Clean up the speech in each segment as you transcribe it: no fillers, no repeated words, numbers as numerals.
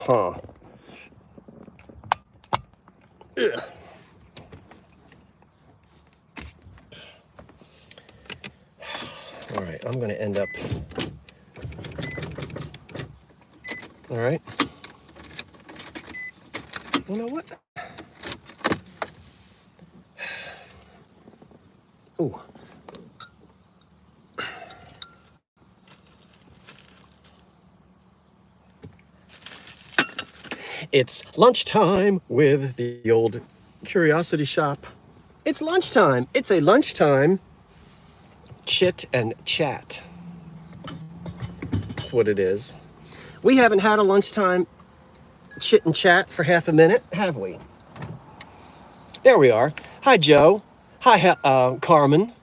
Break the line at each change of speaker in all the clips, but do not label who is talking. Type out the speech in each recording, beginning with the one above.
Huh. Ugh. All right, I'm gonna end up. All right. You know what? Ooh. It's lunchtime with the old curiosity shop. It's lunchtime. It's a lunchtime chit and chat. That's what it is. We haven't had a lunchtime chit and chat for half a minute, have we? There we are. Hi, Joe. Hi, Carmen.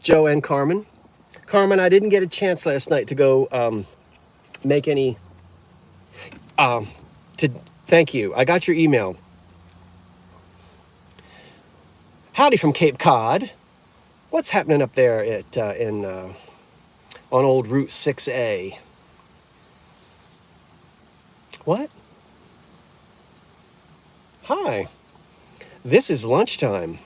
Joe and Carmen. Carmen, I didn't get a chance last night to go make any. Thank you. I got your email. Howdy from Cape Cod. What's happening up there at on old Route 6A? What? Hi. This is lunchtime.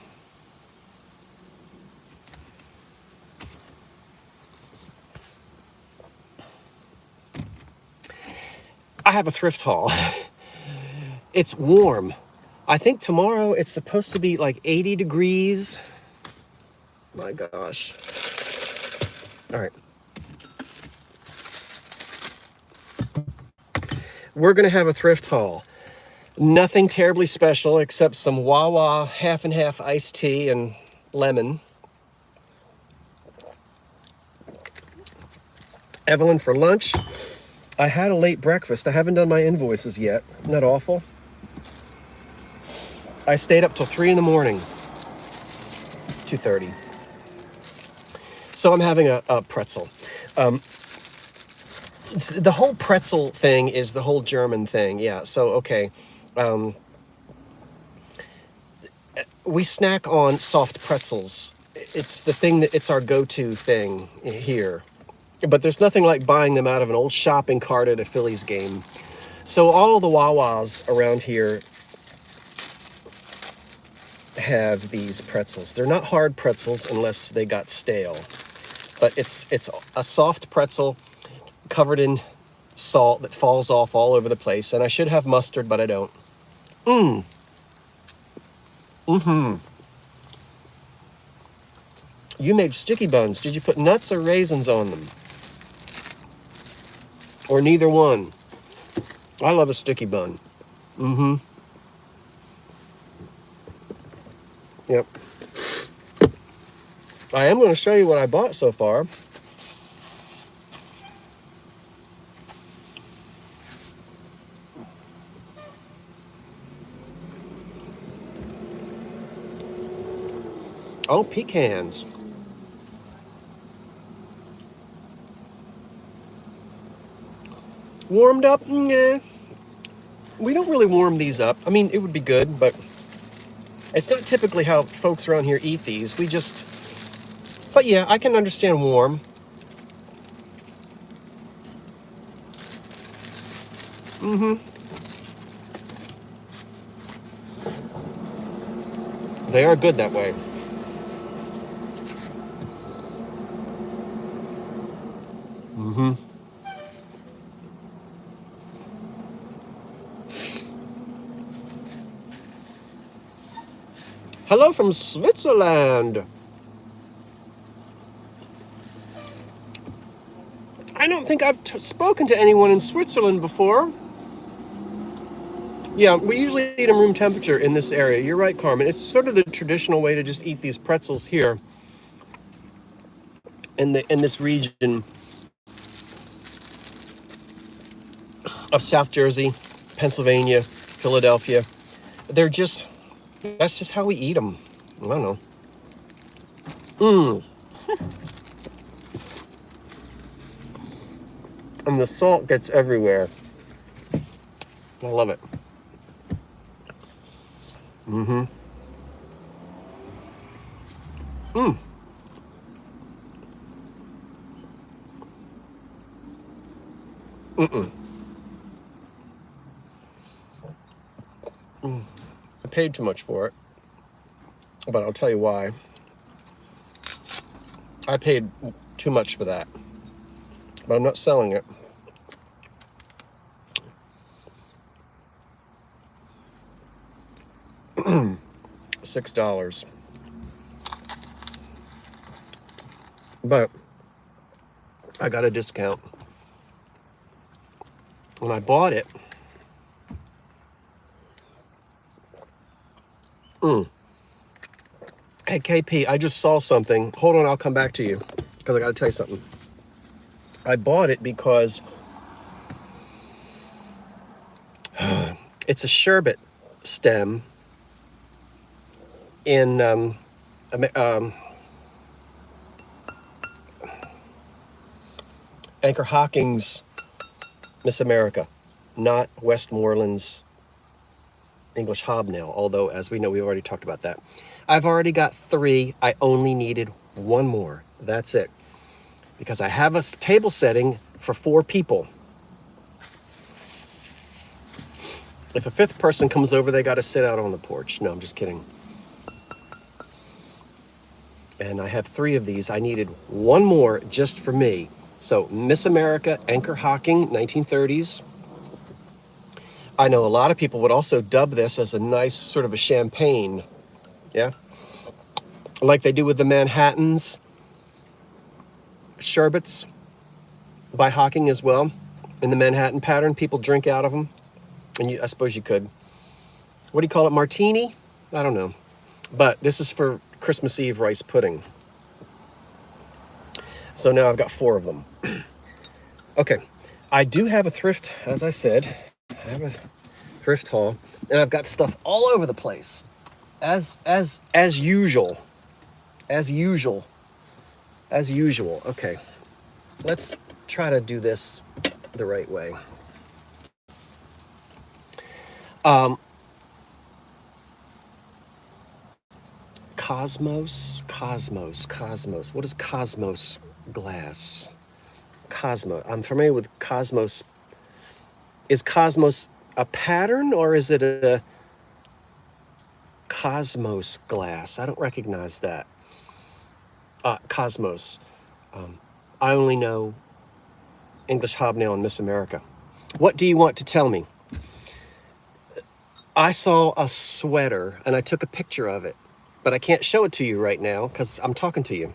I have a thrift haul. It's warm. I think tomorrow it's supposed to be like 80 degrees. My gosh. All right. We're going to have a thrift haul. Nothing terribly special except some Wawa half and half iced tea and lemon. Evelyn, for lunch, I had a late breakfast. I haven't done my invoices yet. Isn't that awful? I stayed up till 3 in the morning. 2:30. So I'm having a pretzel. The whole pretzel thing is the whole German thing. Yeah, so, okay. We snack on soft pretzels. It's the thing that it's our go-to thing here. But there's nothing like buying them out of an old shopping cart at a Phillies game. So all of the Wawas around here have these pretzels. They're not hard pretzels unless they got stale. But it's a soft pretzel covered in salt that falls off all over the place. And I should have mustard, but I don't. You made sticky buns. Did you put nuts or raisins on them? Or neither one? I love a sticky bun. Yep. I am going to show you what I bought so far. Oh, pecans. Warmed up? Nah. We don't really warm these up. I mean, it would be good, but it's not typically how folks around here eat these. We just... But yeah, I can understand warm. They are good that way. Hello from Switzerland. I don't think I've spoken to anyone in Switzerland before. Yeah, we usually eat them room temperature in this area. You're right, Carmen. It's sort of the traditional way to just eat these pretzels here in this region of South Jersey, Pennsylvania, Philadelphia. That's just how we eat them. I don't know. And the salt gets everywhere. I love it. I paid too much for it, but I'll tell you why. I paid too much for that, but I'm not selling it. $6. But I got a discount. When I bought it, hey KP, I just saw something. Hold on, I'll come back to you because I got to tell you something. I bought it because it's a sherbet stem in Anchor Hocking's Miss America, not Westmoreland's English Hobnail, although, as we know, we've already talked about that. I've already got 3. I only needed 1 more. That's it. Because I have a table setting for 4 people. If a 5th person comes over, they got to sit out on the porch. No, I'm just kidding. And I have 3 of these. I needed 1 more just for me. So Miss America, Anchor Hocking, 1930s. I know a lot of people would also dub this as a nice sort of a champagne. Yeah. Like they do with the Manhattans. Sherbets by Hocking as well. In the Manhattan pattern, people drink out of them. And I suppose you could. What do you call it? Martini? I don't know. But this is for Christmas Eve rice pudding. So now I've got 4 of them. Okay. I do have a thrift, as I said. I have a thrift haul. And I've got stuff all over the place. As usual. As usual. As usual. Okay. Let's try to do this the right way. Cosmos. What is Cosmos glass? Cosmos. I'm familiar with Cosmos. Is Cosmos a pattern or is it a Cosmos glass? I don't recognize that. Cosmos. I only know English Hobnail and Miss America. What do you want to tell me? I saw a sweater and I took a picture of it, but I can't show it to you right now because I'm talking to you.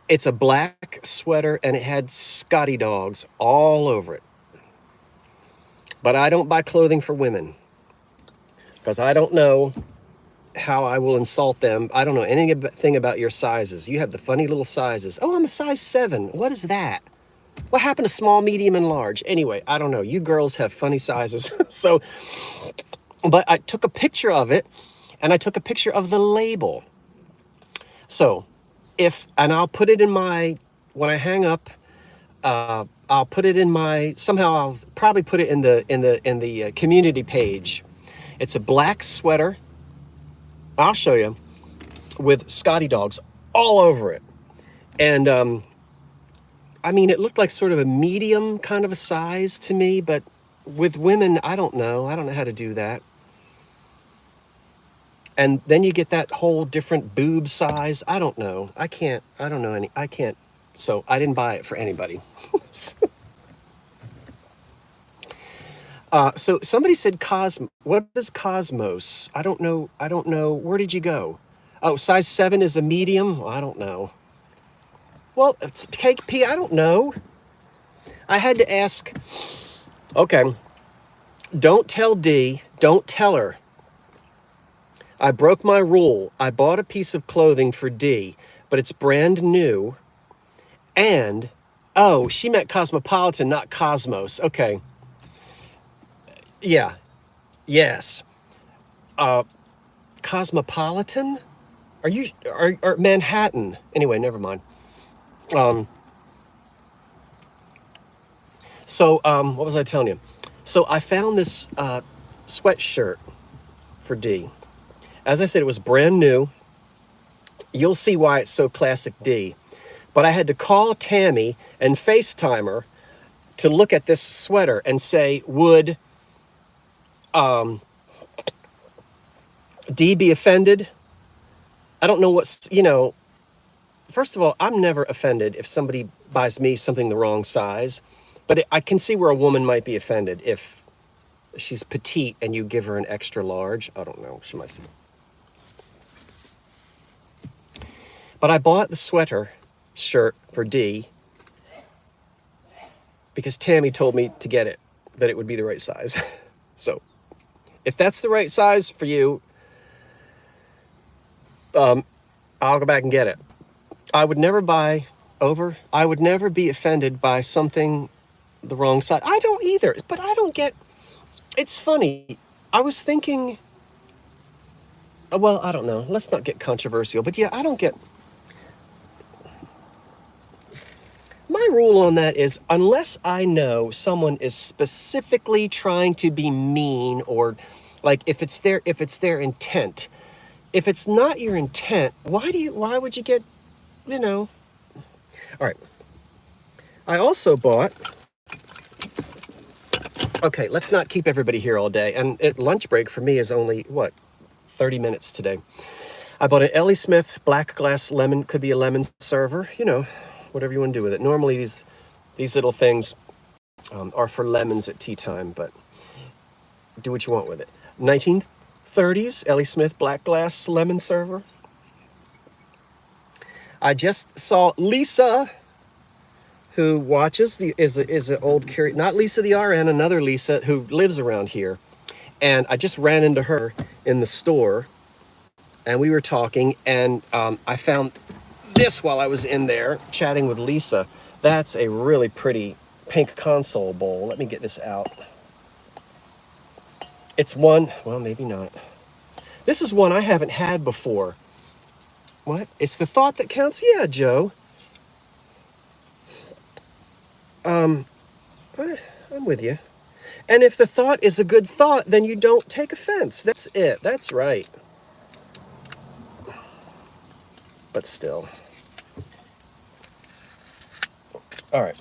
It's a black sweater and it had Scotty dogs all over it. But I don't buy clothing for women because I don't know how I will insult them. I don't know anything about your sizes. You have the funny little sizes. Oh, I'm a size 7. What is that? What happened to small, medium, and large? Anyway, I don't know. You girls have funny sizes. So, but I took a picture of it and I took a picture of the label. So and I'll put it in my, when I hang up, I'll put it in my, somehow I'll probably put it in the community page. It's a black sweater. I'll show you, with Scotty dogs all over it. And, I mean, it looked like sort of a medium kind of a size to me, but with women, I don't know. I don't know how to do that. And then you get that whole different boob size. I don't know. I can't. So I didn't buy it for anybody. So somebody said what is Cosmos? I don't know. Where did you go? Oh, size 7 is a medium? Well, I don't know. Well, it's KP, I don't know. I had to ask. Okay. Don't tell D. Don't tell her. I broke my rule. I bought a piece of clothing for D, but it's brand new. And, oh, she meant Cosmopolitan, not Cosmos. Okay. Yeah. Yes. Cosmopolitan? Are Manhattan? Anyway, never mind. What was I telling you? So I found this sweatshirt for D. As I said, it was brand new. You'll see why it's so classic D. But I had to call Tammy and FaceTime her to look at this sweater and say, would D, be offended. I don't know what's, first of all, I'm never offended if somebody buys me something the wrong size. But I can see where a woman might be offended if she's petite and you give her an extra large. I don't know. She might see. But I bought the sweater shirt for D because Tammy told me to get it, that it would be the right size. So if that's the right size for you, I'll go back and get it. I would never be offended by something the wrong size. I don't either, but I don't get, it's funny. I was thinking, well, I don't know. Let's not get controversial, but yeah, I don't get, my rule on that is unless I know someone is specifically trying to be mean, or like if it's their intent. If it's not your intent, why would you get, All right. I also bought, okay, let's not keep everybody here all day. And lunch break for me is only, 30 minutes today. I bought an Ellie Smith black glass lemon, could be a lemon server, whatever you want to do with it. Normally these little things are for lemons at tea time, but do what you want with it. 1930s Ellie Smith black glass lemon server. I just saw Lisa, who watches is an old curious, not Lisa the RN, another Lisa who lives around here, and I just ran into her in the store, and we were talking, and I found this while I was in there chatting with Lisa. That's a really pretty pink console bowl. Let me get this out. It's one, well, maybe not. This is one I haven't had before. What? It's the thought that counts? Yeah, Joe. I'm with you. And if the thought is a good thought, then you don't take offense. That's it. That's right. But still. All right.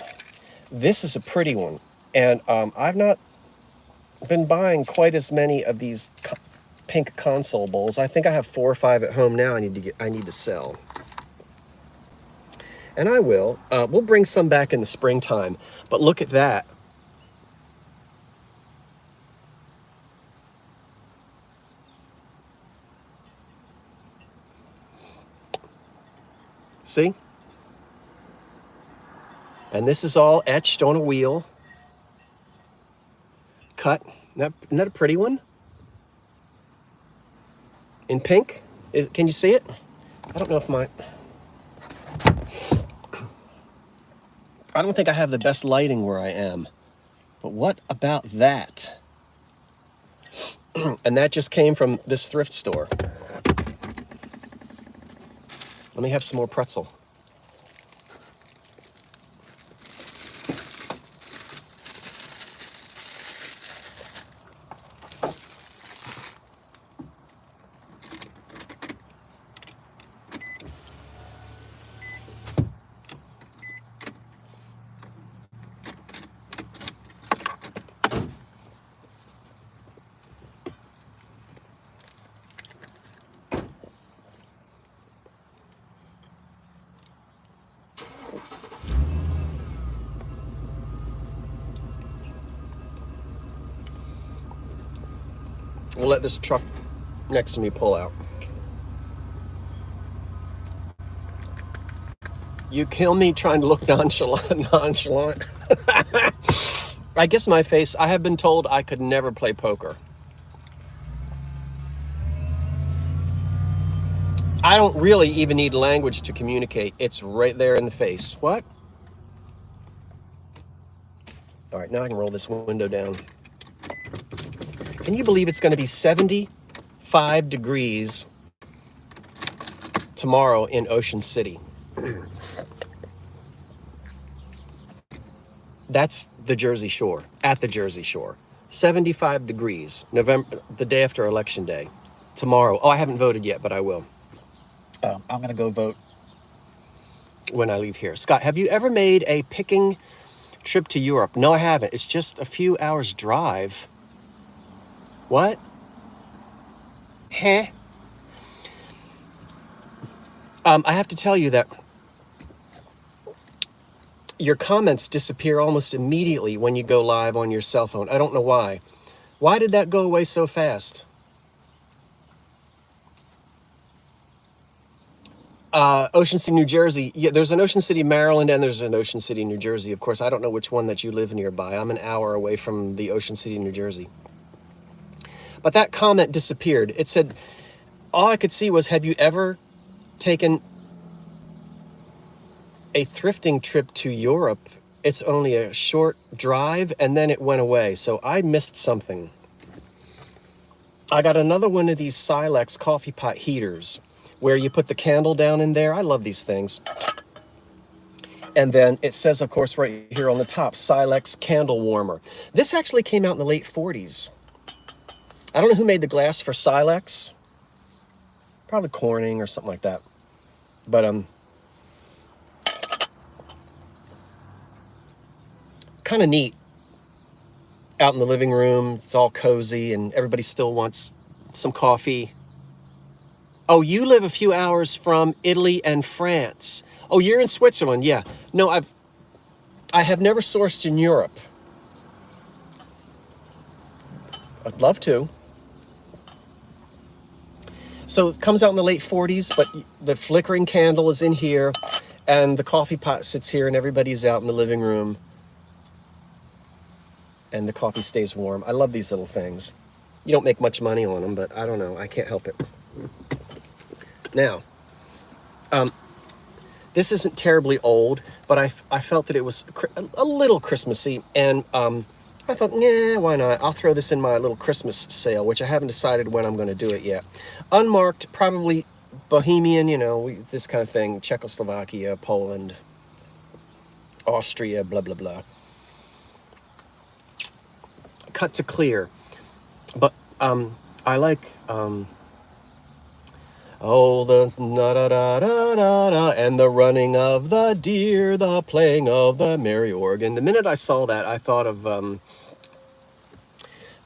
This is a pretty one. And I've not been buying quite as many of these pink console bowls. I think I have 4 or 5 at home now. I need to sell. And I will. We'll bring some back in the springtime. But look at that. See? And this is all etched on a wheel. Cut. Isn't that a pretty one? In pink? Can you see it? I don't know if I don't think I have the best lighting where I am. But what about that? And that just came from this thrift store. Let me have some more pretzel. We'll let this truck next to me pull out. You kill me trying to look nonchalant. I guess my face, I have been told I could never play poker. I don't really even need language to communicate. It's right there in the face. What? All right, now I can roll this window down. Can you believe it's going to be 75 degrees tomorrow in Ocean City? That's the Jersey Shore, at the Jersey Shore. 75 degrees, November, the day after Election Day. Tomorrow. Oh, I haven't voted yet, but I will. I'm going to go vote when I leave here. Scott, have you ever made a picking trip to Europe? No, I haven't. It's just a few hours drive. What? Heh. I have to tell you that your comments disappear almost immediately when you go live on your cell phone. I don't know why. Why did that go away so fast? Ocean City, New Jersey. Yeah, there's an Ocean City, Maryland, and there's an Ocean City, New Jersey. Of course, I don't know which one that you live nearby. I'm an hour away from the Ocean City, New Jersey. But that comment disappeared. It said, all I could see was, have you ever taken a thrifting trip to Europe? It's only a short drive, and then it went away. So I missed something. I got another one of these Silex coffee pot heaters where you put the candle down in there. I love these things. And then it says, of course, right here on the top, Silex candle warmer. This actually came out in the late 40s. I don't know who made the glass for Silex. Probably Corning or something like that. But kind of neat. Out in the living room, it's all cozy, and everybody still wants some coffee. Oh, you live a few hours from Italy and France. Oh, you're in Switzerland, yeah. No, I have never sourced in Europe. I'd love to. So it comes out in the late 40s, but the flickering candle is in here, and the coffee pot sits here, and everybody's out in the living room, and the coffee stays warm. I love these little things. You don't make much money on them, but I don't know. I can't help it. Now, this isn't terribly old, but I felt that it was a little Christmassy, and I thought, nah, why not? I'll throw this in my little Christmas sale, which I haven't decided when I'm going to do it yet. Unmarked, probably Bohemian, you know, this kind of thing, Czechoslovakia, Poland, Austria, blah, blah, blah. Cut to clear. But I like... oh, the na-da-da-da-da-da, and the running of the deer, the playing of the merry organ. The minute I saw that, I thought of the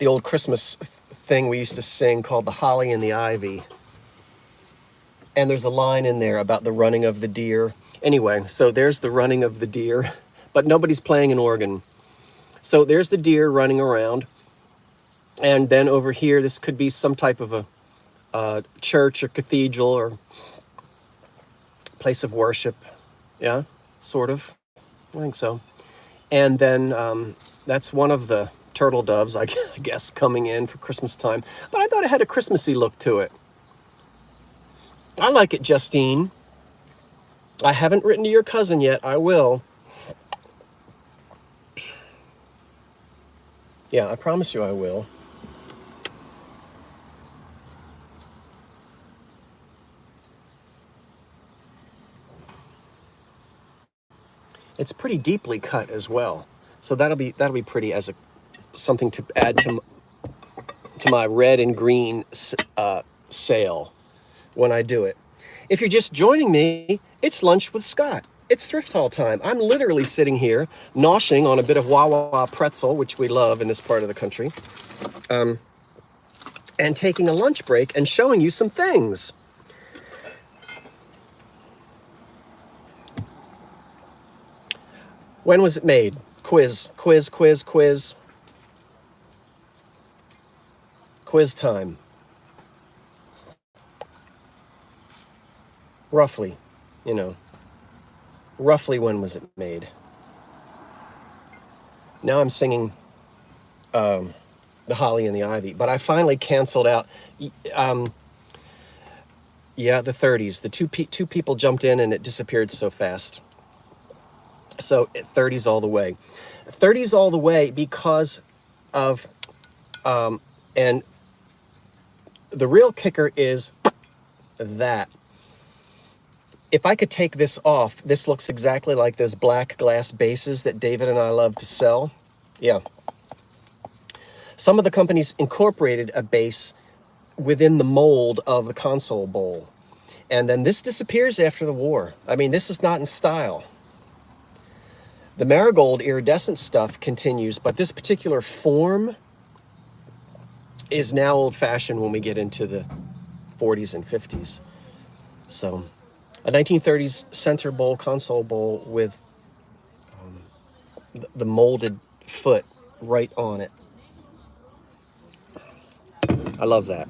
old Christmas thing we used to sing called The Holly and the Ivy. And there's a line in there about the running of the deer. Anyway, so there's the running of the deer, but nobody's playing an organ. So there's the deer running around. And then over here, this could be some type of a church or cathedral or place of worship. Yeah, sort of. I think so. And then that's one of the turtle doves, I guess, coming in for Christmas time. But I thought it had a Christmassy look to it. I like it, Justine. I haven't written to your cousin yet. I will. Yeah, I promise you I will. It's pretty deeply cut as well, so that'll be pretty as something to add to my red and green sale when I do it. If you're just joining me, it's Lunch with Scott. It's thrift haul time. I'm literally sitting here noshing on a bit of Wawa pretzel, which we love in this part of the country, and taking a lunch break and showing you some things. When was it made? Quiz, quiz, quiz, quiz. Quiz time. Roughly, you know. Roughly when was it made? Now I'm singing The Holly and the Ivy, but I finally canceled out. Yeah, the 30s. The two people jumped in and it disappeared so fast. So 30s all the way. 30s all the way because of, and the real kicker is that. If I could take this off, this looks exactly like those black glass bases that David and I love to sell. Yeah. Some of the companies incorporated a base within the mold of the console bowl. And then this disappears after the war. I mean, this is not in style. The marigold iridescent stuff continues, but this particular form is now old-fashioned when we get into the 40s and 50s. So a 1930s center bowl, console bowl with the molded foot right on it. I love that.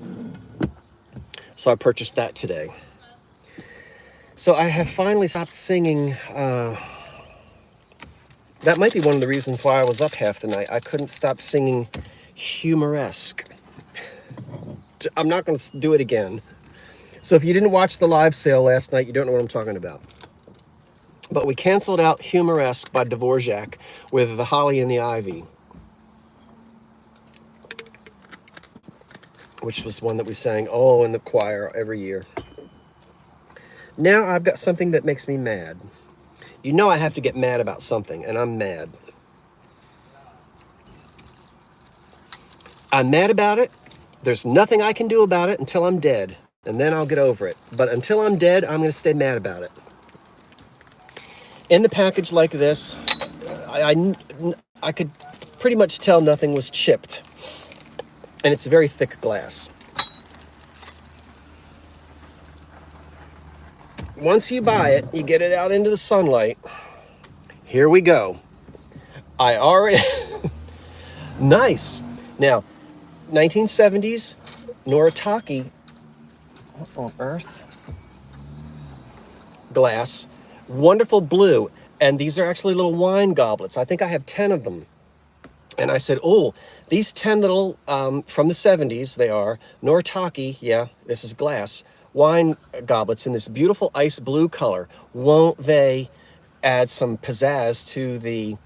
So I purchased that today. So I have finally stopped singing. That might be one of the reasons why I was up half the night. I couldn't stop singing Humoresque. I'm not going to do it again. So if you didn't watch the live sale last night, you don't know what I'm talking about. But we canceled out Humoresque by Dvorak with The Holly and the Ivy, which was one that we sang in the choir every year. Now I've got something that makes me mad. You know I have to get mad about something, and I'm mad. I'm mad about it. There's nothing I can do about it until I'm dead, and then I'll get over it. But until I'm dead, I'm going to stay mad about it. In the package like this, I could pretty much tell nothing was chipped. And it's very thick glass. Once you buy it, you get it out into the sunlight. Here we go. I already... Nice. Now, 1970s, Noritake, what on earth? Glass. Wonderful blue. And these are actually little wine goblets. I think I have 10 of them. And I said, oh, these 10 little, from the 70s, they are, Noritake, yeah, this is glass, wine goblets in this beautiful ice blue color. Won't they add some pizzazz to the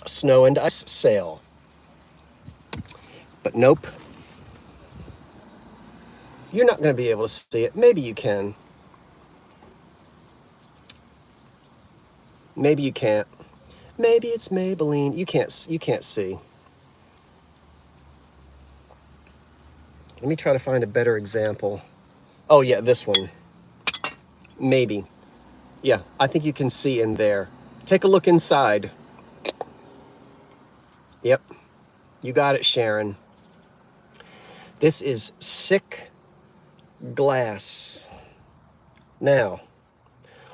snow and ice sale? But nope. You're not going to be able to see it. Maybe you can. Maybe you can't. Maybe it's Maybelline. You can't see. Let me try to find a better example. Oh yeah, this one. Maybe. Yeah, I think you can see in there. Take a look inside. Yep. You got it, Sharon. This is sick glass. Now,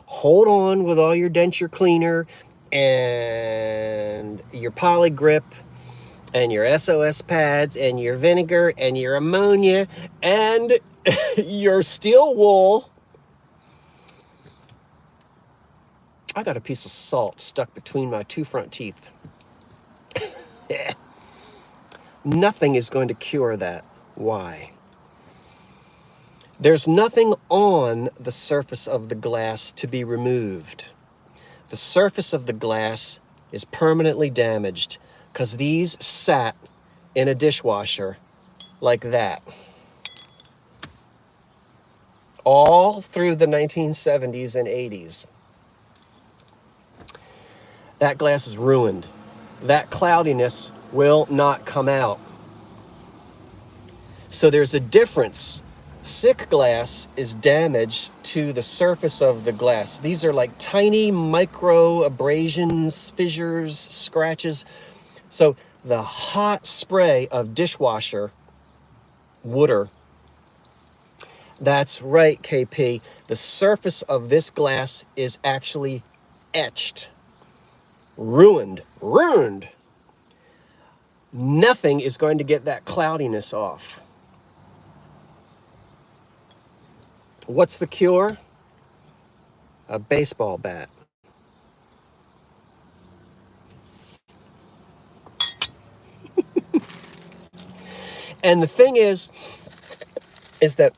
hold on with all your denture cleaner and your poly grip and your SOS pads and your vinegar and your ammonia and your steel wool. I got a piece of salt stuck between my two front teeth. Nothing is going to cure that. Why? There's nothing on the surface of the glass to be removed. The surface of the glass is permanently damaged because these sat in a dishwasher like that all through the 1970s and 80s. That glass is ruined. That cloudiness will not come out. So there's a difference. Sick glass is damage to the surface of the glass. These are like tiny micro abrasions, fissures, scratches. So the hot spray of dishwasher water, that's right, KP, the surface of this glass is actually etched, ruined. Nothing is going to get that cloudiness off. What's the cure? A baseball bat. And the thing is that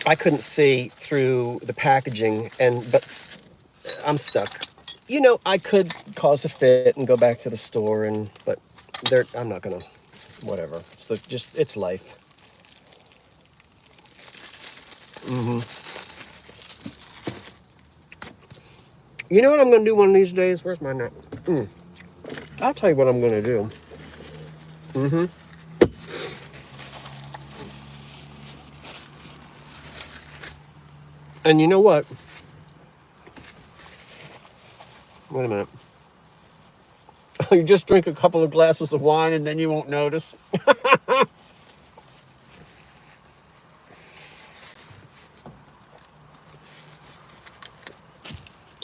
I couldn't see through the packaging, but I'm stuck. You know, I could cause a fit and go back to the store, but I'm not gonna. Whatever. It's life. You know what I'm gonna do one of these days? Where's my nut? I'll tell you what I'm gonna do. And you know what? Wait a minute. You just drink a couple of glasses of wine and then you won't notice.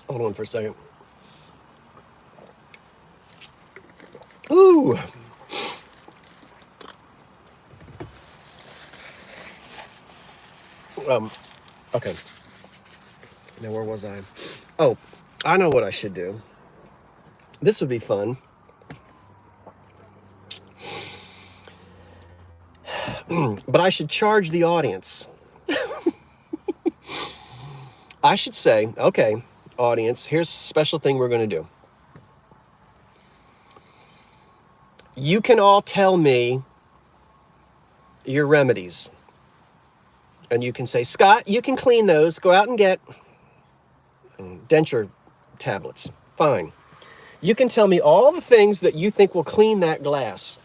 Hold on for a second. Ooh. Okay. Now, where was I? Oh, I know what I should do. This would be fun. But I should charge the audience. I should say, okay, audience, here's a special thing we're going to do. You can all tell me your remedies. And you can say, Scott, you can clean those. Go out and get denture tablets. Fine. You can tell me all the things that you think will clean that glass.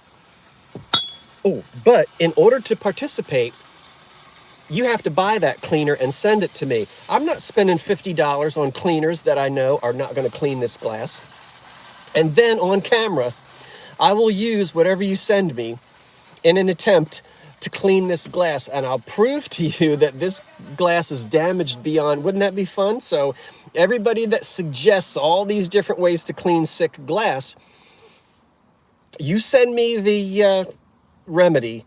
Oh, but in order to participate, you have to buy that cleaner and send it to me. I'm not spending $50 on cleaners that I know are not going to clean this glass. And then on camera, I will use whatever you send me in an attempt to clean this glass. And I'll prove to you that this glass is damaged beyond. Wouldn't that be fun? So everybody that suggests all these different ways to clean sick glass, you send me the remedy,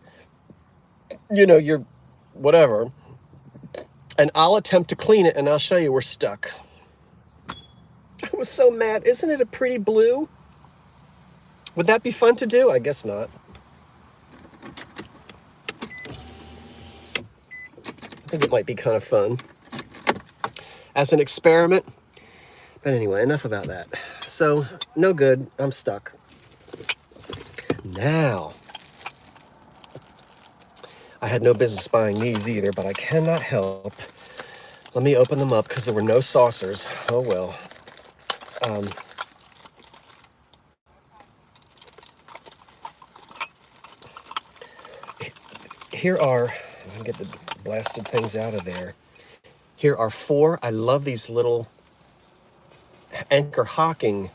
your whatever, and I'll attempt to clean it, and I'll show you we're stuck. I was so mad. Isn't it a pretty blue? Would that be fun to do? I guess not. I think it might be kind of fun as an experiment. But anyway, enough about that. So, no good. I'm stuck. Now, I had no business buying these either, but I cannot help. Let me open them up because there were no saucers. Oh, well. Here are, let me get the blasted things out of there. Here are 4. I love these little anchor hocking.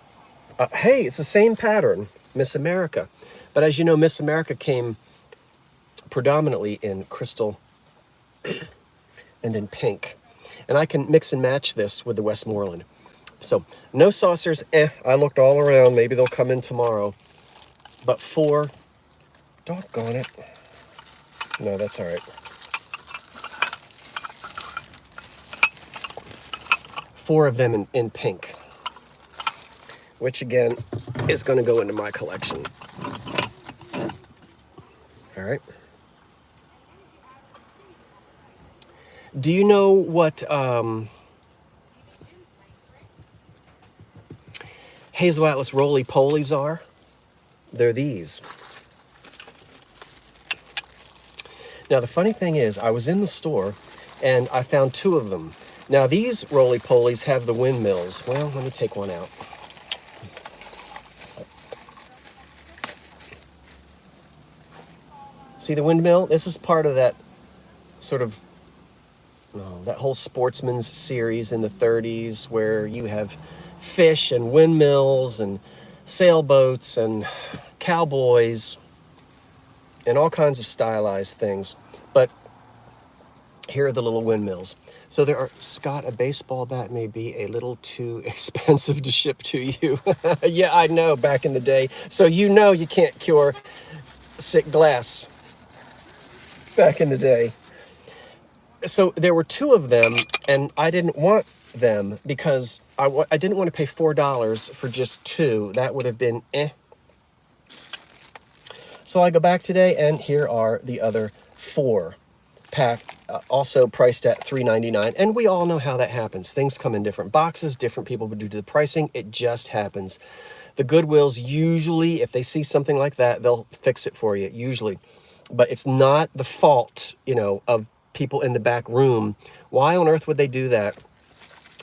Hey, it's the same pattern, Miss America. But as you know, Miss America came predominantly in crystal and in pink. And I can mix and match this with the Westmoreland. So no saucers. I looked all around. Maybe they'll come in tomorrow. But 4, doggone it. No, that's all right. 4 of them in pink, which again is going to go into my collection. All right. Do you know what Hazel Atlas Roly Polies are? They're these. Now, the funny thing is, I was in the store and I found 2 of them. Now, these Roly Polies have the windmills. Well, let me take one out. See the windmill? This is part of that sort of, that whole Sportsman's series in the 30s where you have fish and windmills and sailboats and cowboys and all kinds of stylized things. But here are the little windmills. So there are, Scott, a baseball bat may be a little too expensive to ship to you. Yeah, I know, back in the day. So you can't cure sick glass back in the day. So there were 2 of them, and I didn't want them because I didn't want to pay $4 for just 2. That would have been So I go back today, and here are the other 4 pack, also priced at $3.99. And we all know how that happens. Things come in different boxes, different people do the pricing. It just happens. The Goodwills usually, if they see something like that, they'll fix it for you, usually. But it's not the fault, of people in the back room. Why on earth would they do that?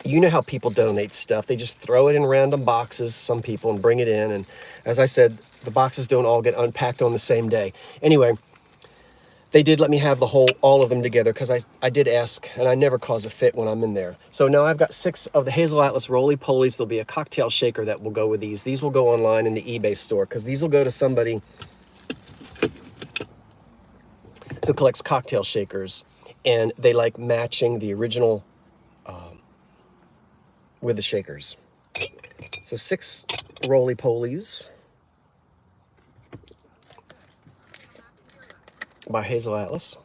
You know how people donate stuff. They just throw it in random boxes, some people, and bring it in. And as I said, the boxes don't all get unpacked on the same day. Anyway, They did let me have all of them together because I did ask, and I never cause a fit when I'm in there. So now I've got 6 of the Hazel Atlas Roly-Polies. There'll be a cocktail shaker that will go with these. These will go online in the eBay store because these will go to somebody who collects cocktail shakers, and they like matching the original with the shakers. So 6 Roly-Polies by Hazel Atlas.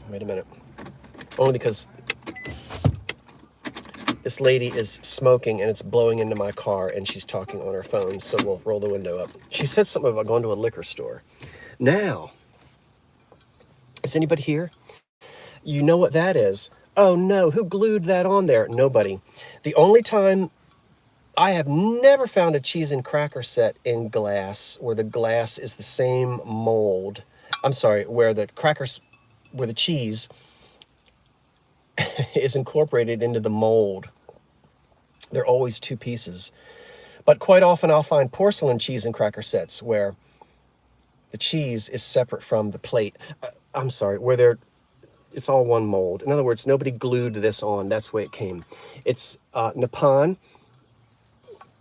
Wait a minute. Only because this lady is smoking and it's blowing into my car and she's talking on her phone, so we'll roll the window up. She said something about going to a liquor store. Now, is anybody here? You know what that is? Oh no, who glued that on there? Nobody. The only time I have never found a cheese and cracker set in glass where the glass is the same mold. I'm sorry, where the cheese is incorporated into the mold. They're always 2 pieces. But quite often I'll find porcelain cheese and cracker sets where the cheese is separate from the plate. I'm sorry, where it's all one mold. In other words, nobody glued this on. That's the way it came. It's Nippon,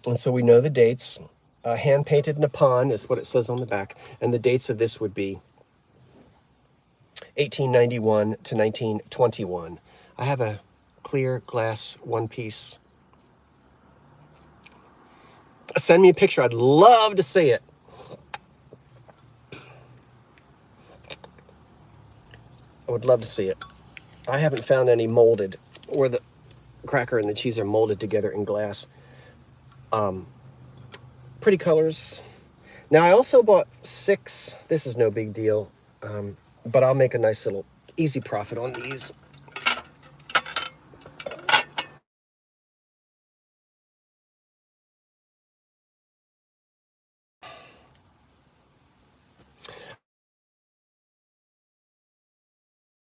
and so we know the dates. Hand-painted Nippon is what it says on the back, and the dates of this would be 1891 to 1921. I have a clear glass one-piece. Send me a picture. I'd love to see it. I would love to see it. I haven't found any molded where the cracker and the cheese are molded together in glass. Pretty colors. Now I also bought 6. This is no big deal, but I'll make a nice little easy profit on these.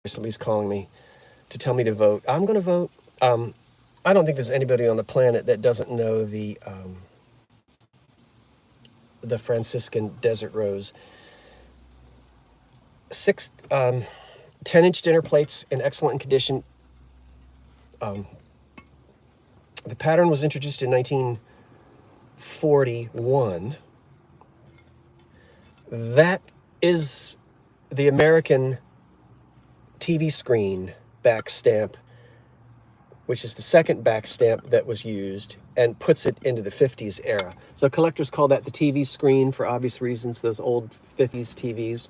Somebody's calling me to tell me to vote. I'm going to vote. I don't think there's anybody on the planet that doesn't know the Franciscan desert rose. 6 10-inch dinner plates in excellent condition. The pattern was introduced in 1941. That is the American TV screen back stamp, which is the second back stamp that was used, and puts it into the 50s era. So collectors call that the TV screen for obvious reasons, those old 50s TVs.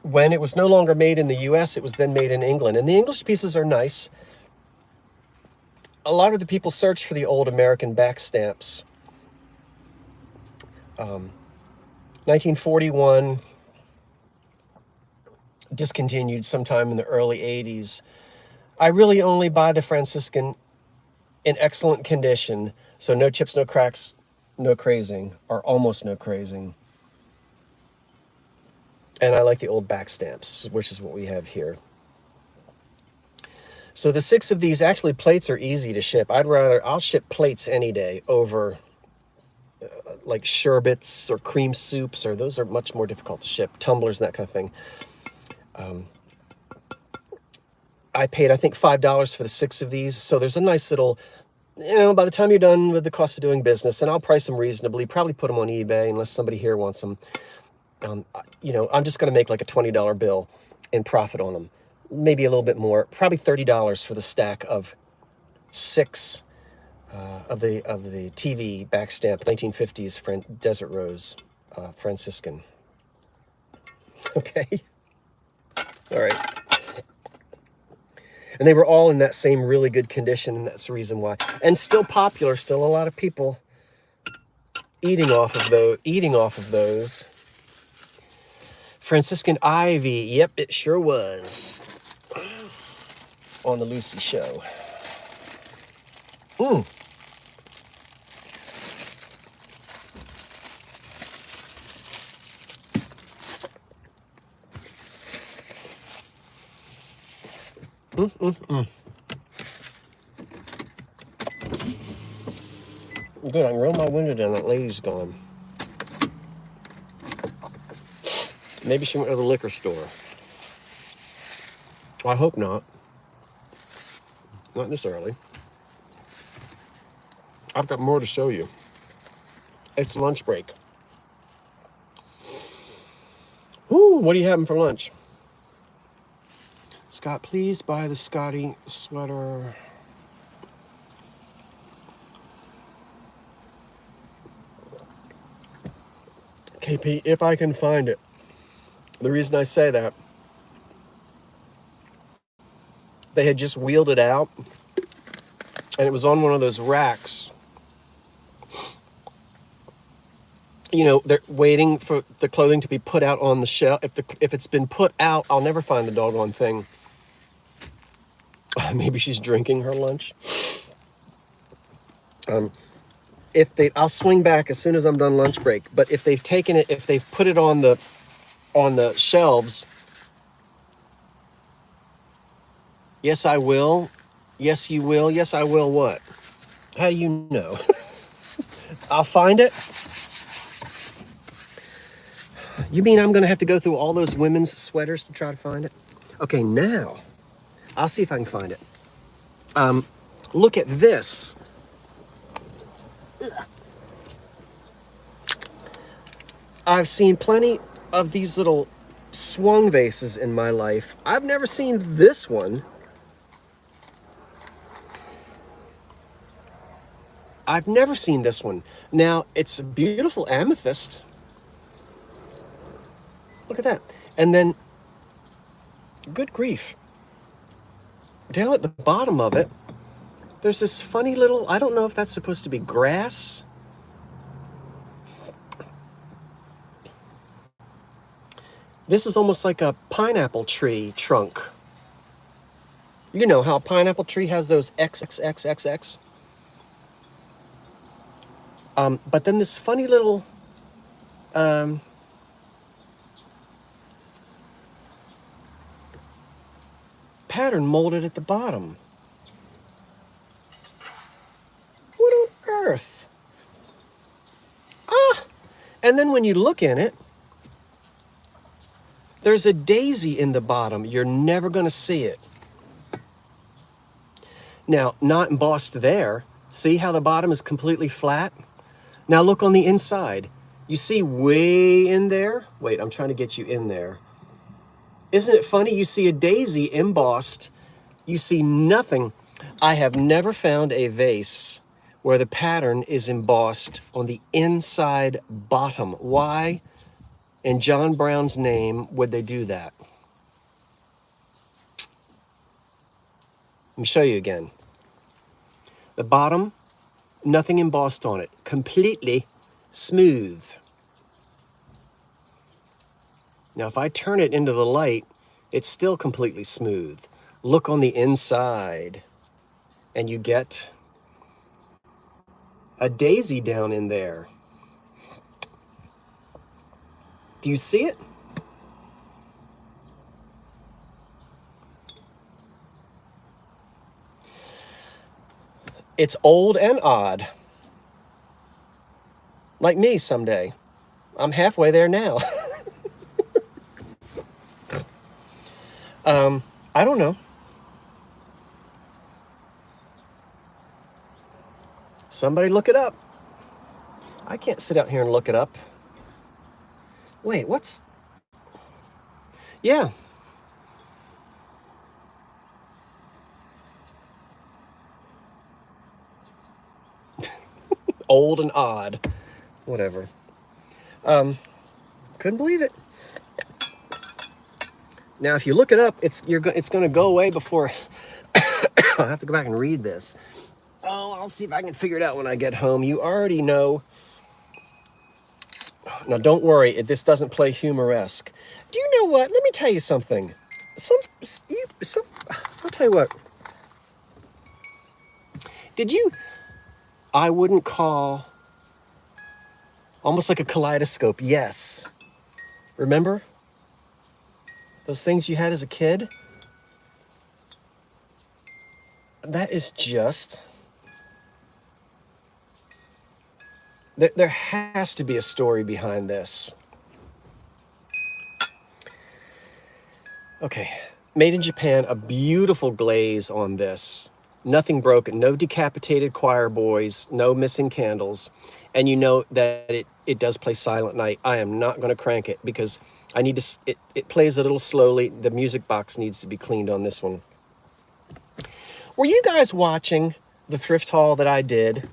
When it was no longer made in the US, it was then made in England. And the English pieces are nice. A lot of the people search for the old American back stamps. 1941, discontinued sometime in the early 80s. I really only buy the Franciscan in excellent condition, so no chips, no cracks, no crazing, or almost no crazing. And I like the old back stamps, which is what we have here. So the 6 of these, actually plates are easy to ship. I'll ship plates any day over like sherbets or cream soups, or those are much more difficult to ship, tumblers and that kind of thing. I paid, I think, $5 for the 6 of these. So there's a nice little, by the time you're done with the cost of doing business, and I'll price them reasonably, probably put them on eBay unless somebody here wants them. I'm just going to make like a $20 bill in profit on them. Maybe a little bit more, probably $30 for the stack of 6 of the TV back stamp 1950s Desert Rose Franciscan. Okay. All right. And they were all in that same really good condition, and that's the reason why. And still popular, still a lot of people eating off of those. Franciscan Ivy, yep, it sure was. On the Lucy Show. Good, I can roll my window down. That lady's gone. Maybe she went to the liquor store. I hope not. Not this early. I've got more to show you. It's lunch break. Ooh, what are you having for lunch? Scott, please buy the Scotty sweater. KP, if I can find it. The reason I say that, they had just wheeled it out, and it was on one of those racks. You know, they're waiting for the clothing to be put out on the shelf. If it's been put out, I'll never find the doggone thing. Maybe she's drinking her lunch. I'll swing back as soon as I'm done lunch break. But if they've taken it, if they've put it on the shelves, yes, I will. Yes, you will. Yes, I will. What? How do you know? I'll find it. You mean I'm going to have to go through all those women's sweaters to try to find it? Okay, now I'll see if I can find it. Look at this. I've seen plenty of these little swung vases in my life. I've never seen this one. I've never seen this one. Now, it's a beautiful amethyst. Look at that. And then, good grief. Down at the bottom of it, there's this funny little, I don't know if that's supposed to be grass. This is almost like a pineapple tree trunk. You know how a pineapple tree has those XXXXX? But then this funny little pattern molded at the bottom. What on earth? And then when you look in it, there's a daisy in the bottom. You're never going to see it. Now, not embossed there. See how the bottom is completely flat? Now look on the inside. You see way in there? Wait, I'm trying to get you in there. Isn't it funny? You see a daisy embossed. You see nothing. I have never found a vase where the pattern is embossed on the inside bottom. Why, in John Brown's name, would they do that? Let me show you again. The bottom, nothing embossed on it. Completely smooth. Now, if I turn it into the light, it's still completely smooth. Look on the inside, and you get a daisy down in there. Do you see it? It's old and odd. Like me someday. I'm halfway there now. I don't know. Somebody look it up. I can't sit out here and look it up. Wait, what's... Yeah. Old and odd. Whatever. Couldn't believe it. Now, if you look it up, it's going to go away before... I'll have to go back and read this. Oh, I'll see if I can figure it out when I get home. You already know. Now, don't worry. This doesn't play humoresque. Do you know what? Let me tell you something. I'll tell you what. Did you... I wouldn't call... Almost like a kaleidoscope. Yes. Remember? Those things you had as a kid? that is just... There has to be a story behind this. Okay, made in Japan, a beautiful glaze on this. Nothing broken, no decapitated choir boys, no missing candles. And you know that it does play Silent Night. I am not going to crank it because I need to, it plays a little slowly. The music box needs to be cleaned on this one. Were you guys watching the thrift haul that I did?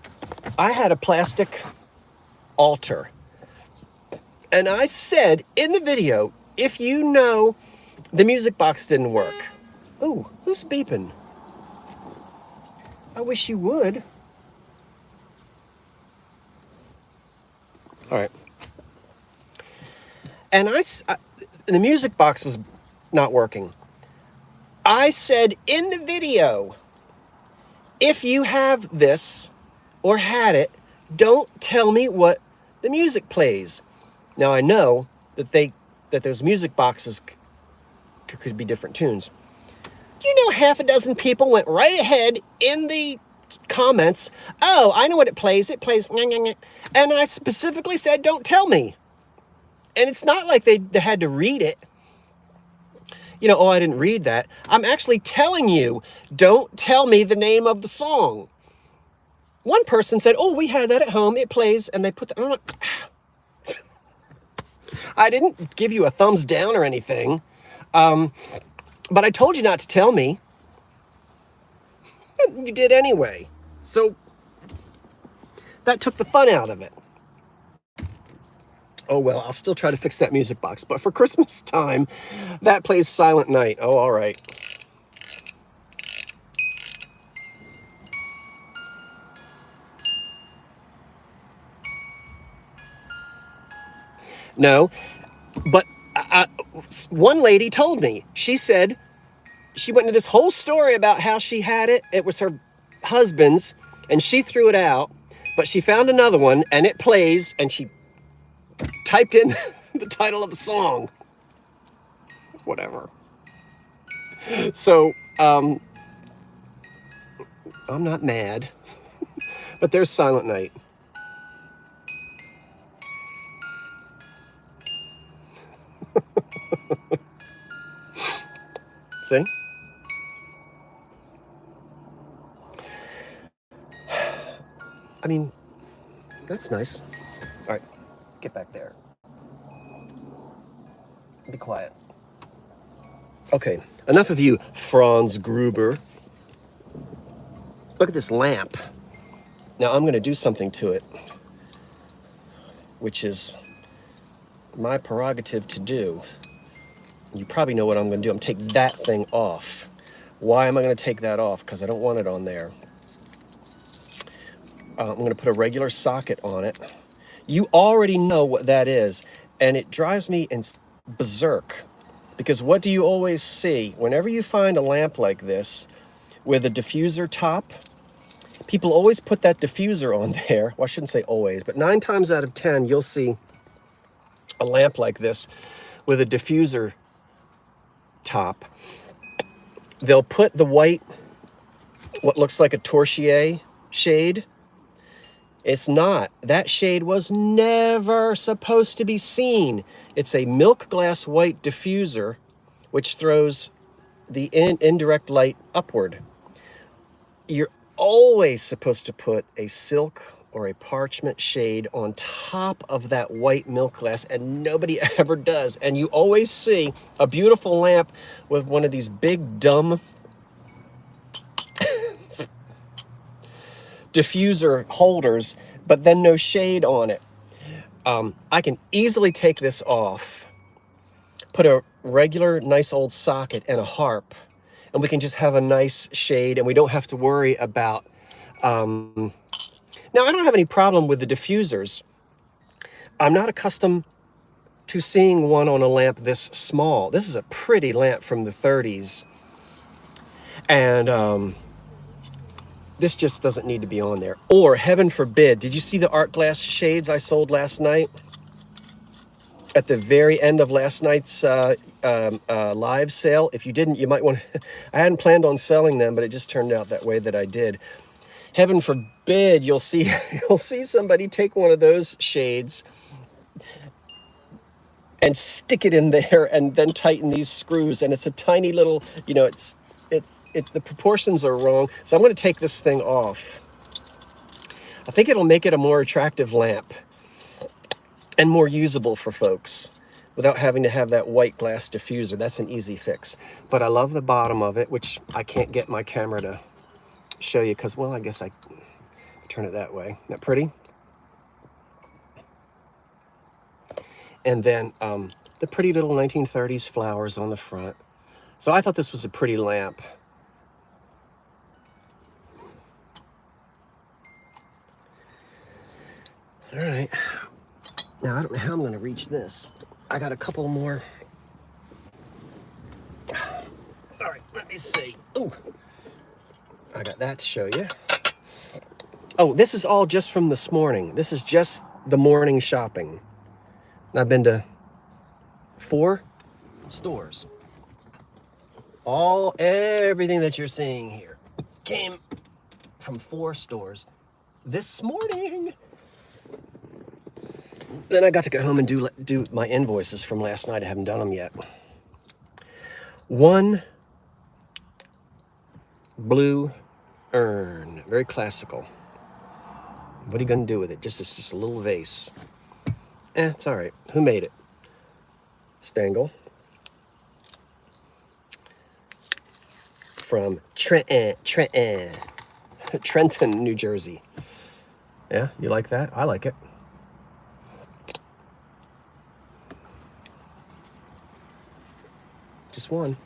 I had a plastic altar. And I said in the video, if you know the music box didn't work. Ooh, who's beeping? I wish you would. All right. And the music box was not working. I said in the video, if you have this or had it, don't tell me what the music plays. Now I know that those music boxes could be different tunes. You know, half a dozen people went right ahead in the comments. Oh, I know what it plays. It plays. And I specifically said, don't tell me. And it's not like they had to read it. You know, oh, I didn't read that. I'm actually telling you, don't tell me the name of the song. One person said, oh, we had that at home. It plays. And they put that. I'm like, I didn't give you a thumbs down or anything. But I told you not to tell me. You did anyway. So that took the fun out of it. Oh, well, I'll still try to fix that music box. But for Christmas time, that plays Silent Night. Oh, all right. No, but one lady told me, she said, she went into this whole story about how she had it. It was her husband's, and she threw it out, but she found another one, and it plays, and she typed in the title of the song. Whatever. So, I'm not mad, but there's Silent Night. See? I mean, that's nice. All right, get back there. Be quiet. Okay, enough of you, Franz Gruber. Look at this lamp. Now I'm going to do something to it, which is my prerogative to do. You probably know what I'm going to do. I'm going to take that thing off. Why am I going to take that off? Because I don't want it on there. I'm going to put a regular socket on it. You already know what that is, and it drives me berserk. Because what do you always see? Whenever you find a lamp like this with a diffuser top, people always put that diffuser on there. Well, I shouldn't say always, but 9 times out of 10, you'll see a lamp like this with a diffuser top. They'll put the white, what looks like a torchia shade. It's not. That shade was never supposed to be seen. It's a milk glass white diffuser, which throws the indirect light upward. You're always supposed to put a silk or a parchment shade on top of that white milk glass, and nobody ever does. And you always see a beautiful lamp with one of these big, dumb diffuser holders, but then no shade on it. I can easily take this off, put a regular nice old socket and a harp, and we can just have a nice shade, and we don't have to worry about... Now, I don't have any problem with the diffusers. I'm not accustomed to seeing one on a lamp this small. This is a pretty lamp from the 30s. And this just doesn't need to be on there. Or, heaven forbid, did you see the art glass shades I sold last night? at the very end of last night's live sale. If you didn't, you might want to. I hadn't planned on selling them, but it just turned out that way that I did. Heaven forbid you'll see you'll see somebody take one of those shades and stick it in there and then tighten these screws, and it's a tiny little, the proportions are wrong. So I'm going to take this thing off. I think it'll make it a more attractive lamp and more usable for folks without having to have that white glass diffuser. That's an easy fix. But I love the bottom of it, which I can't get my camera to show you because, well, I guess I turn it that way. Isn't that pretty? And then the pretty little 1930s flowers on the front. So I thought this was a pretty lamp. All right. Now, I don't know how I'm going to reach this. I got a couple more. All right, let me see. Ooh. I got that to show you. Oh, this is all just from this morning. This is just the morning shopping. And I've been to 4 stores. Everything that you're seeing here came from 4 stores this morning. Then I got to go home and do my invoices from last night. I haven't done them yet. 1 blue urn, very classical. What are you going to do with it? It's just a little vase. It's all right. Who made it? Stengel. From Trenton, New Jersey. Yeah, you like that? I like it. Just 1.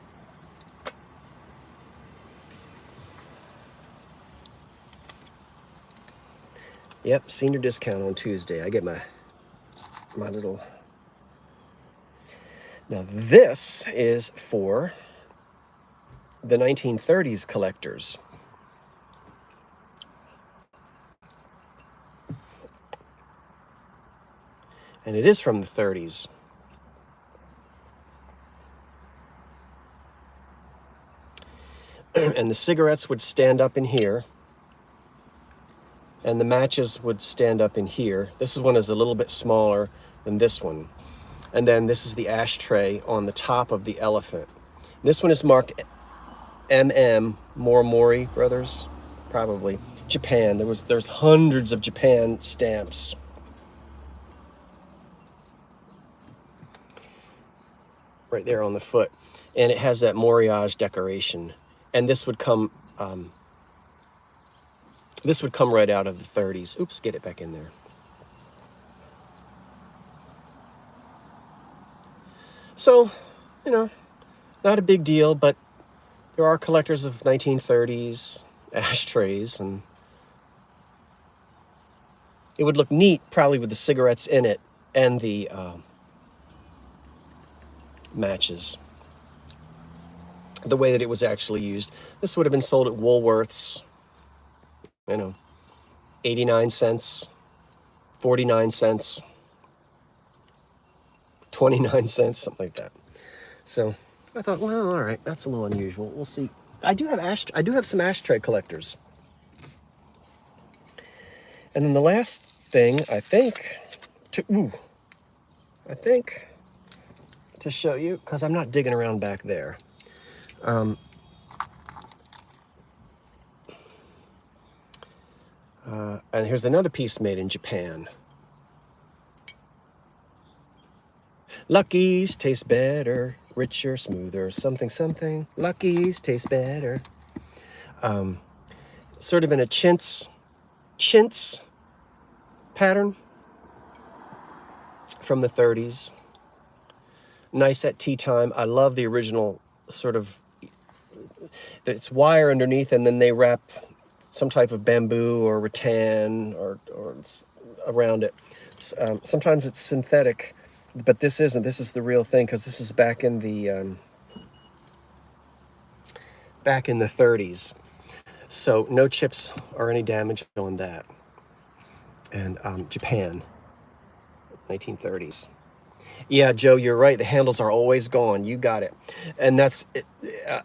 Yep, senior discount on Tuesday. I get my little... Now this is for the 1930s collectors. And it is from the 30s. And the cigarettes would stand up in here. And the matches would stand up in here. This one is a little bit smaller than this one. And then this is the ashtray on the top of the elephant. This one is marked MM, Morimori Brothers, probably. Japan. There's hundreds of Japan stamps. Right there on the foot. And it has that Moriage decoration. And this would come right out of the 30s. Oops, get it back in there. So, not a big deal, but there are collectors of 1930s ashtrays, and it would look neat probably with the cigarettes in it and the matches. The way that it was actually used. This would have been sold at Woolworth's, 89 cents, 49 cents, 29 cents, something like that. So I thought, well, all right, that's a little unusual. We'll see. I do have some ashtray collectors. And then the last thing, I think to show you, because I'm not digging around back there. And here's another piece made in Japan. Lucky's taste better, richer, smoother, something, something. Lucky's taste better. Sort of in a chintz pattern from the 30s. Nice at tea time. I love the original sort of, it's wire underneath and then they wrap some type of bamboo or rattan or around it. Sometimes it's synthetic, but this isn't. This is the real thing because this is back in the 30s. So no chips or any damage on that. And Japan, 1930s. Yeah, Joe, you're right. The handles are always gone. You got it. And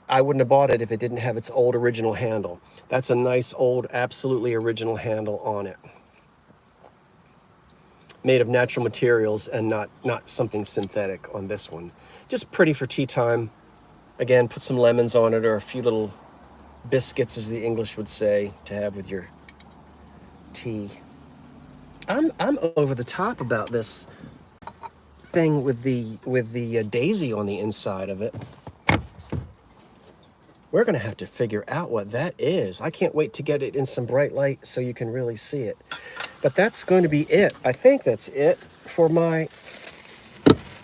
I wouldn't have bought it if it didn't have its old original handle. That's a nice old, absolutely original handle on it. Made of natural materials and not something synthetic on this one. Just pretty for tea time. Again, put some lemons on it or a few little biscuits, as the English would say, to have with your tea. I'm over the top about this thing with the daisy on the inside of it. We're gonna have to figure out what that is. I can't wait to get it in some bright light so you can really see it. But that's going to be it. I think that's it for my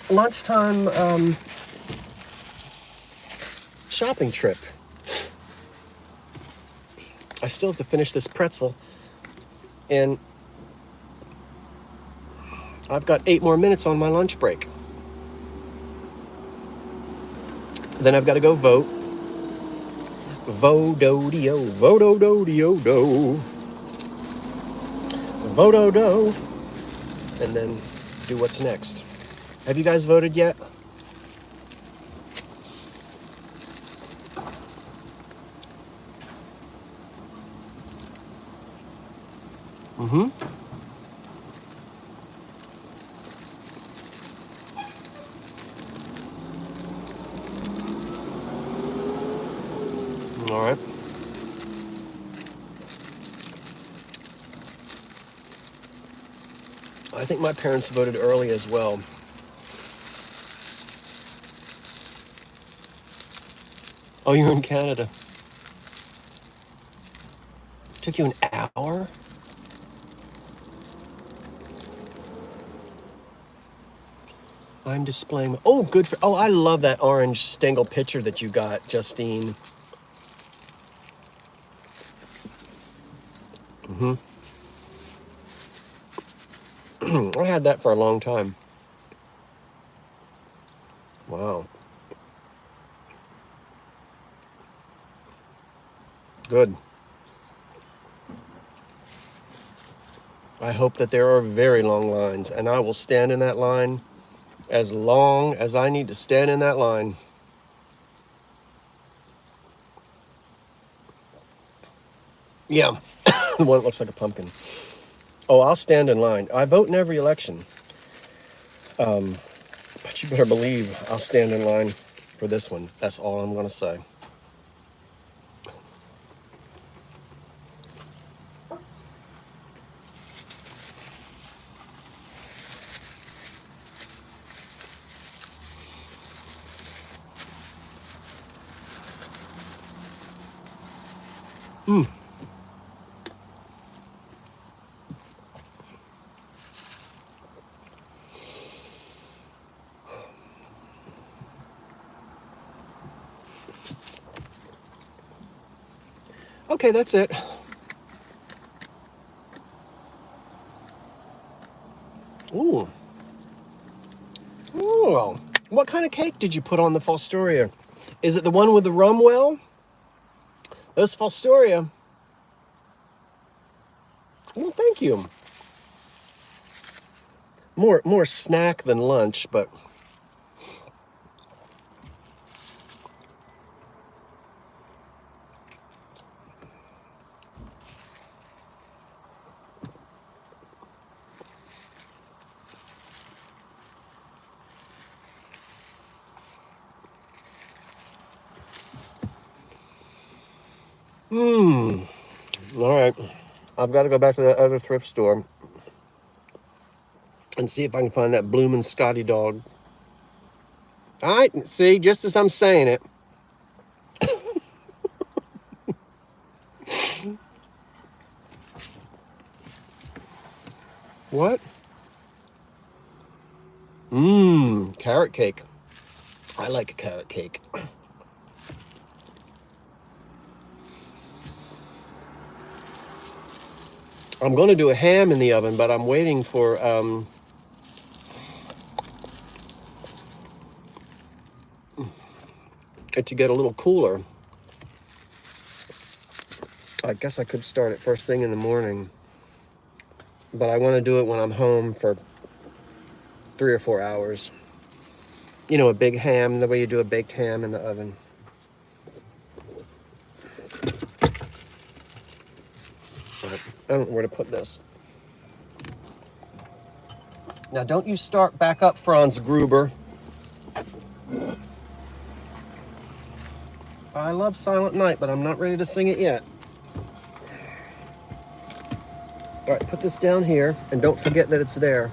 lunchtime shopping trip. I still have to finish this pretzel, and I've got 8 more minutes on my lunch break. Then I've got to go vote. Vodo-dio, vodo-do-dio-do. Vodo-do. And then do what's next. Have you guys voted yet? Mm-hmm. All right. I think my parents voted early as well. Oh, you're in Canada. Took you an hour? I'm displaying. Oh, good for. Oh, I love that orange Stengel picture that you got, Justine. Mm-hmm. I had that for a long time. Wow. Good. I hope that there are very long lines, and I will stand in that line as long as I need to stand in that line. Yeah, the one that looks like a pumpkin. Oh, I'll stand in line. I vote in every election. But you better believe I'll stand in line for this one. That's all I'm going to say. Okay, that's it. Ooh. Ooh. What kind of cake did you put on the Fostoria? Is it the one with the rum well? Those Fostoria. Well, thank you. More snack than lunch, but all right. I've got to go back to that other thrift store and see if I can find that bloomin' Scotty dog. All right, see, just as I'm saying it. What? Carrot cake. I like a carrot cake. I'm going to do a ham in the oven, but I'm waiting for it to get a little cooler. I guess I could start it first thing in the morning, but I want to do it when I'm home for 3 or 4 hours. You know, a big ham, the way you do a baked ham in the oven. All right, I don't know where to put this. Now, don't you start back up, Franz Gruber. I love Silent Night, but I'm not ready to sing it yet. All right, put this down here, and don't forget that it's there.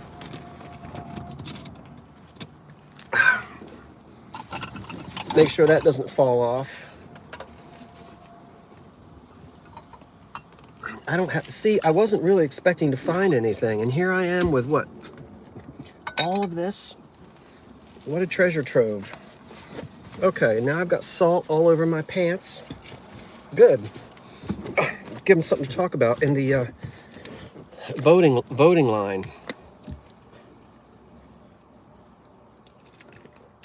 Make sure that doesn't fall off. I don't have, see, I wasn't really expecting to find anything, and here I am with what? All of this? What a treasure trove. Okay, now I've got salt all over my pants. Good. Give them something to talk about in the voting line.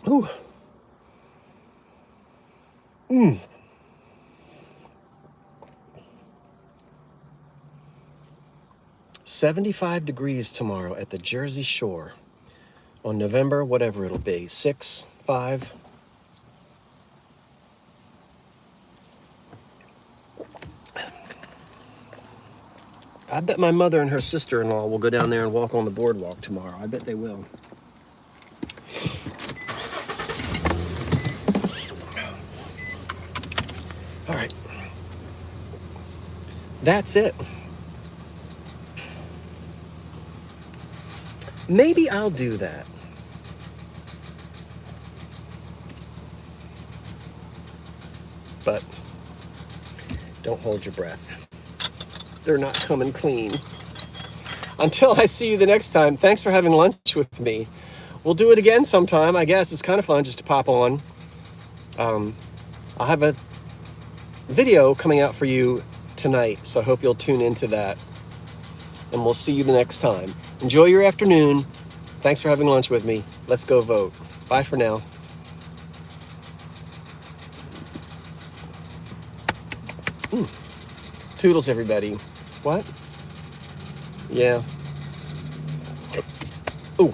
Ooh. 75 degrees tomorrow at the Jersey Shore on November, whatever it'll be, 6, 5. I bet my mother and her sister-in-law will go down there and walk on the boardwalk tomorrow. I bet they will. All right. That's it. Maybe I'll do that. But don't hold your breath. They're not coming clean. Until I see you the next time, thanks for having lunch with me. We'll do it again sometime, I guess. It's kind of fun just to pop on. I'll have a video coming out for you tonight, so I hope you'll tune into that. And we'll see you the next time. Enjoy your afternoon. Thanks for having lunch with me. Let's go vote. Bye for now. Toodles, everybody. What? Yeah. Ooh.